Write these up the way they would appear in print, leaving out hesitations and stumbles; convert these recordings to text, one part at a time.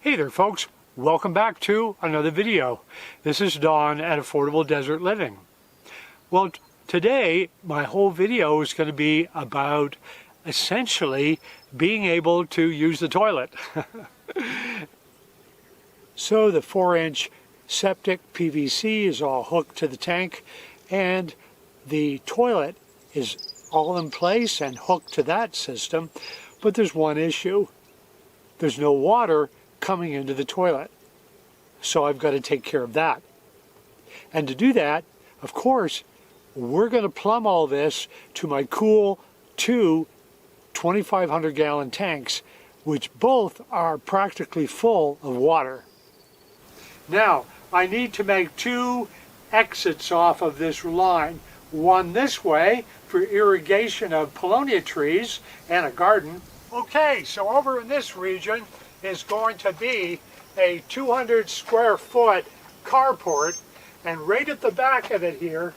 Hey there folks, welcome back to another video. This is Don at Affordable Desert Living. Well, today my whole video is going to be about essentially being able to use the toilet. So the 4-inch septic PVC is all hooked to the tank and the toilet is all in place and hooked to that system, but there's one issue. There's no water coming into the toilet. So I've got to take care of that. And to do that, of course, we're going to plumb all this to my cool two 2,500 gallon tanks, which both are practically full of water. Now, I need to make two exits off of this line. One this way for irrigation of paulownia trees and a garden. Okay, so over in this region is going to be a 200 square foot carport, and right at the back of it here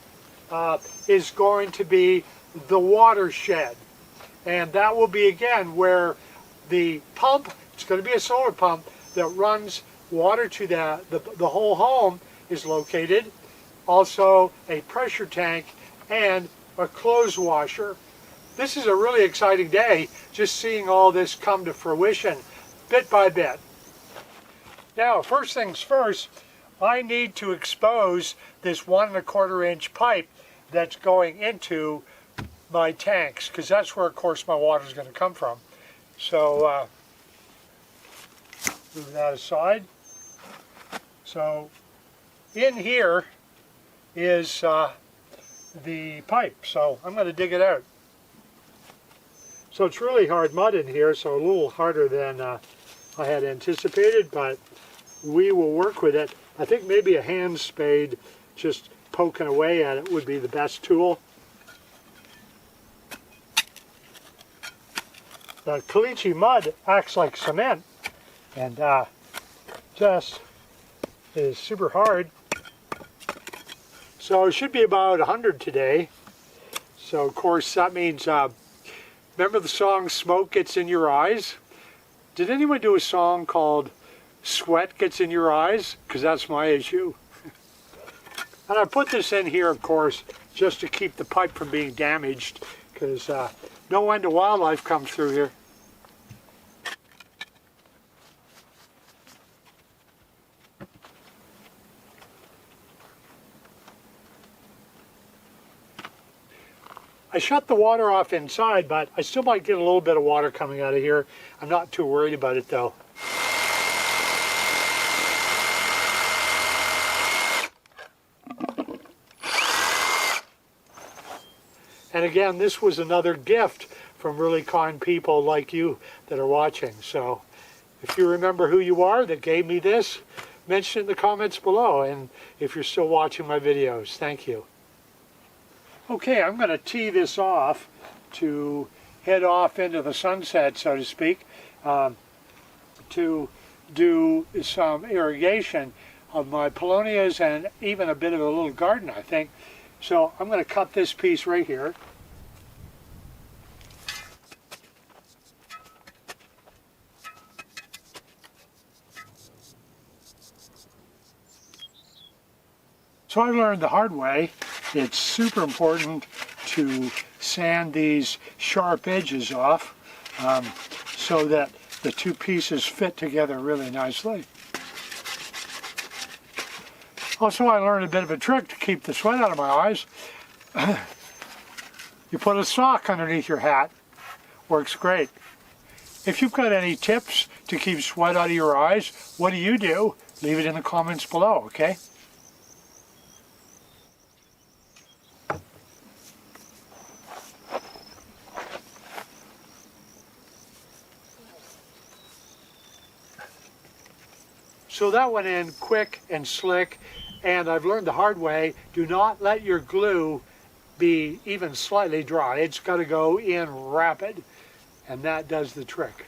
is going to be the watershed. And that will be again where the pump, it's going to be a solar pump that runs water to the whole home is located. Also a pressure tank and a clothes washer. This is a really exciting day, just seeing all this come to fruition bit by bit. Now, first things first, I need to expose this 1 1/4 inch pipe that's going into my tanks, because that's where, of course, my water is going to come from. So, move that aside. So, in here is the pipe, so I'm going to dig it out. So it's really hard mud in here, so a little harder than I had anticipated, but we will work with it. I think maybe a hand spade, just poking away at it, would be the best tool. The caliche mud acts like cement and just is super hard. So it should be about 100 today. So of course that means, remember the song Smoke Gets in Your Eyes? Did anyone do a song called Sweat Gets in Your Eyes? Because that's my issue. And I put this in here, of course, just to keep the pipe from being damaged, because no end of wildlife comes through here. I shut the water off inside, but I still might get a little bit of water coming out of here. I'm not too worried about it though. And again, this was another gift from really kind people like you that are watching. So if you remember who you are that gave me this, mention it in the comments below. And if you're still watching my videos, thank you. Okay, I'm going to tee this off to head off into the sunset, so to speak, to do some irrigation of my paulownias and even a bit of a little garden, I think. So I'm going to cut this piece right here. So I learned the hard way. It's super important to sand these sharp edges off so that the two pieces fit together really nicely. Also, I learned a bit of a trick to keep the sweat out of my eyes. You put a sock underneath your hat. Works great. If you've got any tips to keep sweat out of your eyes, what do? Leave it in the comments below, okay? So that went in quick and slick, and I've learned the hard way, do not let your glue be even slightly dry. It's got to go in rapid, and that does the trick.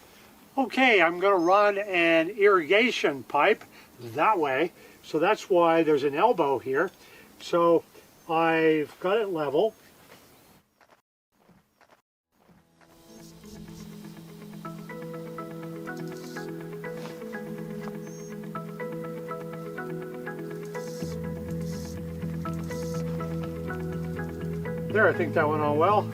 Okay, I'm going to run an irrigation pipe that way, so that's why there's an elbow here. So I've got it level. There, I think that went on well.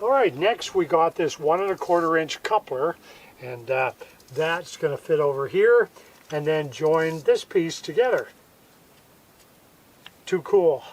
All right, next we got this 1 1/4 inch coupler, and that's going to fit over here and then join this piece together. Too cool.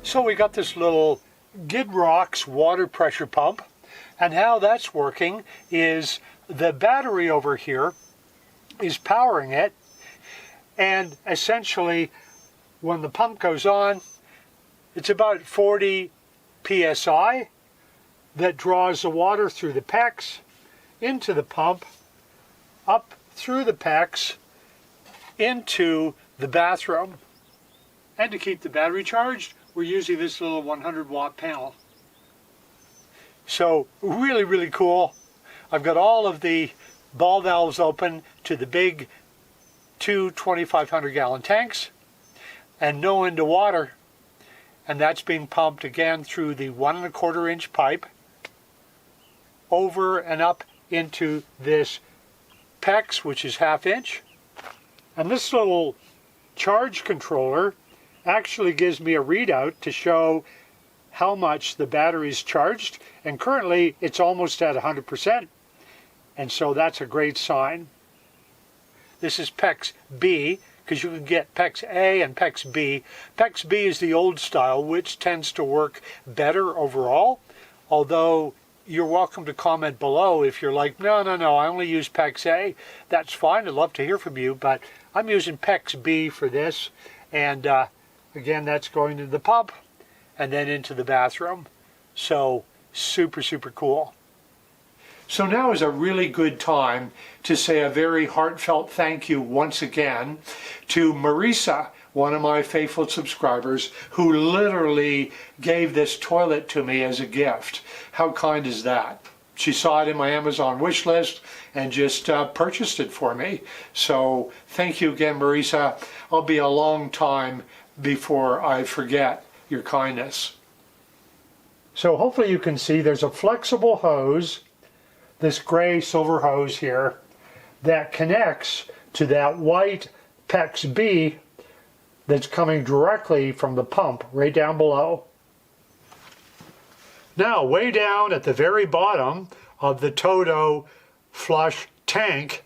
So we got this little Gidrox water pressure pump, and how that's working is the battery over here is powering it, and essentially when the pump goes on, it's about 40 psi that draws the water through the PEX into the pump, up through the PEX into the bathroom. And to keep the battery charged, we're using this little 100-watt panel. So really, really cool. I've got all of the ball valves open to the big two 2,500-gallon tanks and no end of water. And that's being pumped again through the 1 1/4 inch pipe over and up into this PEX, which is 1/2 inch. And this little charge controller actually gives me a readout to show how much the battery is charged, and currently it's almost at 100%, and so that's a great sign. This is PEX B, because you can get PEX A and PEX B. PEX B is the old style, which tends to work better overall, although you're welcome to comment below if you're like, no, I only use PEX A. That's fine, I'd love to hear from you, but I'm using PEX B for this, and again, that's going to the pump and then into the bathroom. So super, super cool. So now is a really good time to say a very heartfelt thank you once again to Marisa, one of my faithful subscribers, who literally gave this toilet to me as a gift. How kind is that? She saw it in my Amazon wish list and just purchased it for me. So thank you again, Marisa. I'll be a long time before I forget your kindness. So hopefully you can see there's a flexible hose, this gray silver hose here, that connects to that white PEX B that's coming directly from the pump right down below. Now, way down at the very bottom of the Toto flush tank,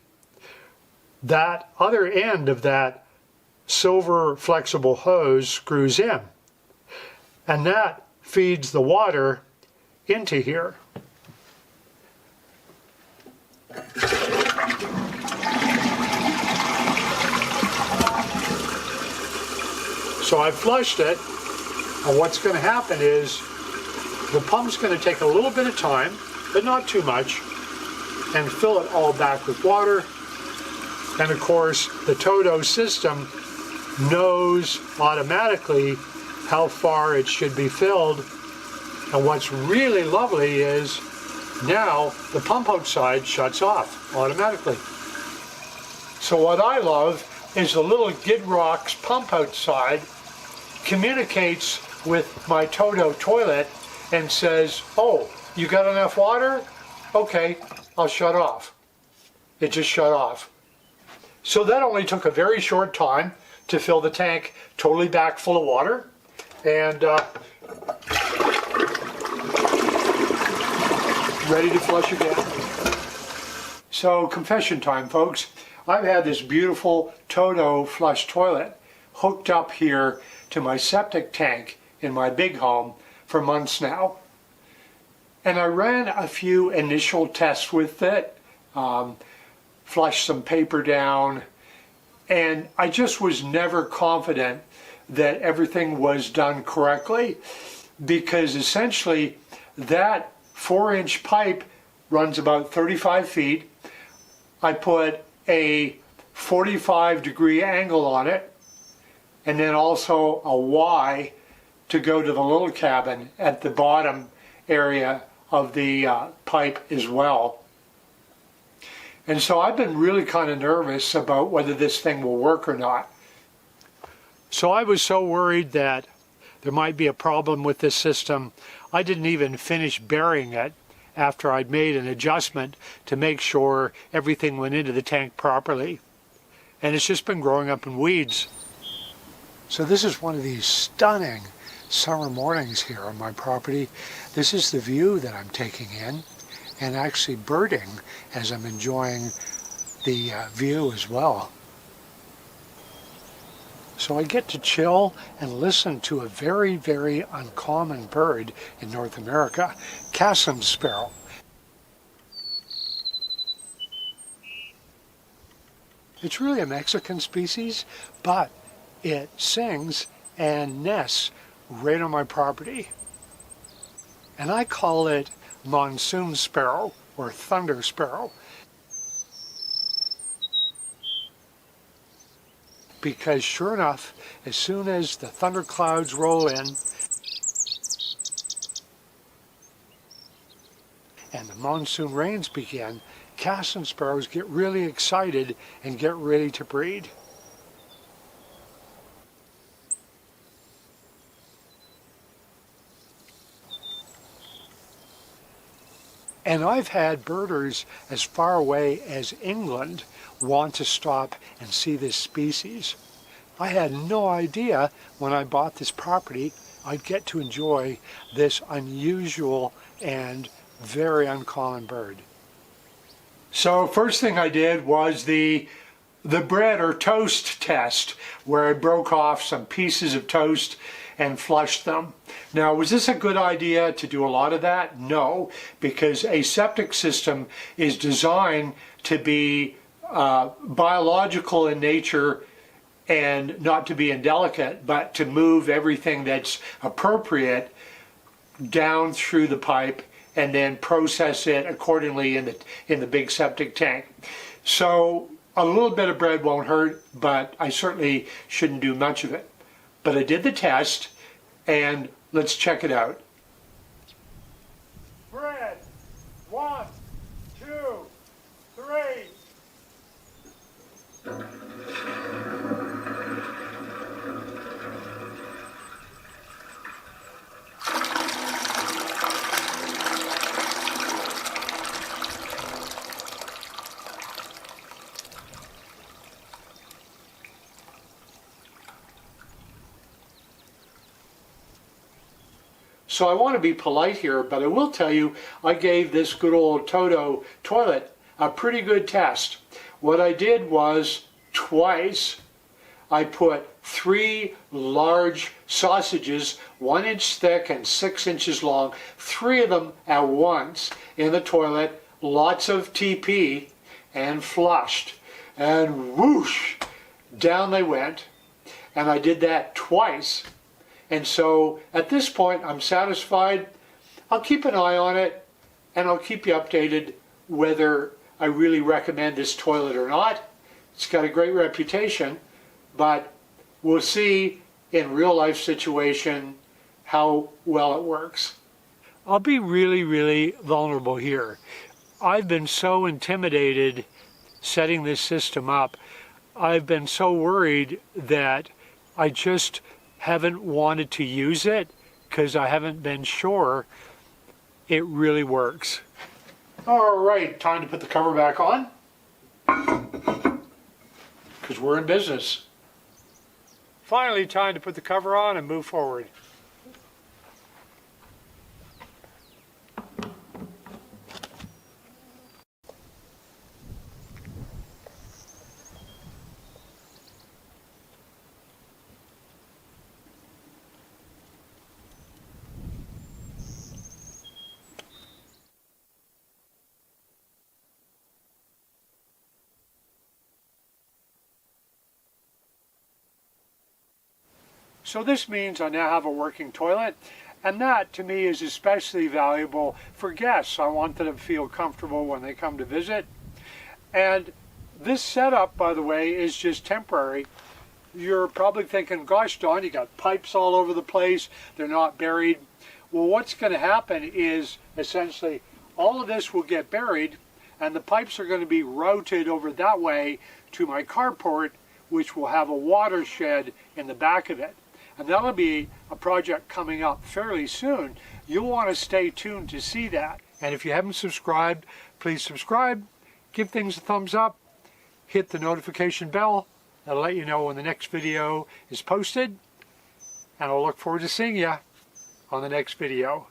that other end of that silver flexible hose screws in, and that feeds the water into here. So I flushed it, and what's going to happen is the pump's going to take a little bit of time, but not too much, and fill it all back with water. And of course, the Toto system knows automatically how far it should be filled. And what's really lovely is now the pump outside shuts off automatically. So what I love is the little Gidrox pump outside communicates with my Toto toilet and says, oh, you got enough water? Okay, I'll shut off. It just shut off. So that only took a very short time to fill the tank totally back full of water. And ready to flush again. So confession time, folks. I've had this beautiful Toto flush toilet hooked up here to my septic tank in my big home for months now. And I ran a few initial tests with it, flushed some paper down, and I just was never confident that everything was done correctly, because essentially that 4-inch pipe runs about 35 feet. I put a 45-degree angle on it, and then also a Y to go to the little cabin at the bottom area of the pipe as well. And so I've been really kind of nervous about whether this thing will work or not. So I was so worried that there might be a problem with this system, I didn't even finish burying it after I'd made an adjustment to make sure everything went into the tank properly. And it's just been growing up in weeds. So this is one of these stunning summer mornings here on my property. This is the view that I'm taking in, and actually birding as I'm enjoying the view as well. So I get to chill and listen to a very, very uncommon bird in North America, Cassim sparrow. It's really a Mexican species, but it sings and nests right on my property. And I call it monsoon sparrow or thunder sparrow, because sure enough, as soon as the thunder clouds roll in and the monsoon rains begin, Cassim sparrows get really excited and get ready to breed. And I've had birders as far away as England want to stop and see this species. I had no idea when I bought this property I'd get to enjoy this unusual and very uncommon bird. So first thing I did was the bread or toast test, where I broke off some pieces of toast and flushed them. Now, was this a good idea to do a lot of that? No, because a septic system is designed to be biological in nature and not to be indelicate, but to move everything that's appropriate down through the pipe and then process it accordingly in the big septic tank. So a little bit of bread won't hurt, but I certainly shouldn't do much of it. But I did the test, and let's check it out. Bread. 1, 2, 3. So I want to be polite here, but I will tell you I gave this good old Toto toilet a pretty good test. What I did was twice I put 3 large sausages, 1 inch thick and 6 inches long, 3 of them at once in the toilet, lots of TP, and flushed. And whoosh, down they went. And I did that twice. And so at this point, I'm satisfied. I'll keep an eye on it, and I'll keep you updated whether I really recommend this toilet or not. It's got a great reputation, but we'll see in real life situation how well it works. I'll be really, really vulnerable here. I've been so intimidated setting this system up. I've been so worried that I just haven't wanted to use it because I haven't been sure it really works. All right, time to put the cover back on because we're in business. Finally, time to put the cover on and move forward. So this means I now have a working toilet, and that to me is especially valuable for guests. I want them to feel comfortable when they come to visit. And this setup, by the way, is just temporary. You're probably thinking, gosh, Don, you got pipes all over the place, they're not buried. Well, what's going to happen is essentially all of this will get buried, and the pipes are going to be routed over that way to my carport, which will have a watershed in the back of it. And that'll be a project coming up fairly soon. You'll want to stay tuned to see that. And if you haven't subscribed, please subscribe, give things a thumbs up, hit the notification bell. That'll let you know when the next video is posted. And I'll look forward to seeing you on the next video.